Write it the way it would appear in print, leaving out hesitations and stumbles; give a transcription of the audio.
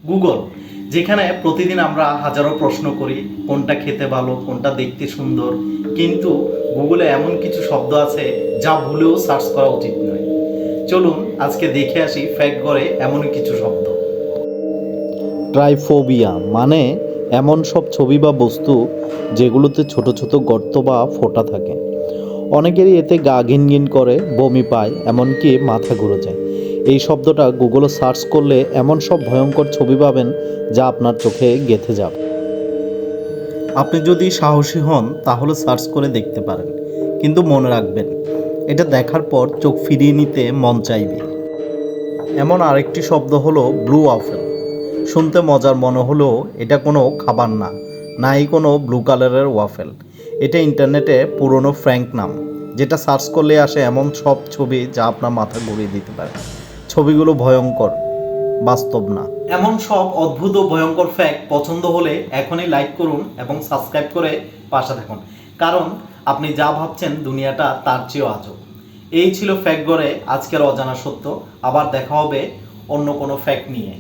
Google, যেখানে প্রতিদিন আমরা হাজারো প্রশ্ন করি কোনটা খেতে ভালো, কোনটা দেখতে সুন্দর, কিন্তু গুগলে এমন কিছু শব্দ আছে যা ভুলেও সার্চ করা উচিত নয়। চলুন আজকে দেখে আসি ফ্যাক্ট করে এমনই কিছু শব্দ। ট্রাইফোবিয়া মানে এমন সব ছবি বা বস্তু যেগুলোতে ছোট ছোট গর্ত বা ফোঁটা থাকে। অনেকেরই এতে গা ঘিনঘিন করে, বমি পায়, এমনকি মাথা ঘুরে যায়। এই শব্দটা গুগলে সার্চ করলে এমন সব ভয়ঙ্কর ছবি পাবেন যা আপনার চোখে গেঁথে যাবে। আপনি যদি সাহসী হন তাহলে সার্চ করে দেখতে পারেন, কিন্তু মনে রাখবেন এটা দেখার পর চোখ ফিরিয়ে নিতে মন চাইবে। এমন আরেকটি শব্দ হলো ব্লু ওয়াফেল। শুনতে মজার মনে হলেও এটা কোনো খাবার না, নাই কোনো ব্লু কালারের ওয়াফেল। এটা ইন্টারনেটে পুরনো ফ্র্যাঙ্ক নাম, যেটা সার্চ করলে আসে এমন সব ছবি যা আপনার মাথা ঘুরিয়ে দিতে পারে। ছবিগুলো ভয়ঙ্কর, বাস্তব না। এমন সব অদ্ভুত ও ভয়ঙ্কর ফ্যাক্ট পছন্দ হলে এখনই লাইক করুন এবং সাবস্ক্রাইব করে পাশে থাকুন, কারণ আপনি যা ভাবছেন দুনিয়াটা তার চেয়েও আজব। এই ছিল ফ্যাক্ট গড়ে আজকের অজানা সত্য। আবার দেখা হবে অন্য কোনো ফ্যাক্ট নিয়ে।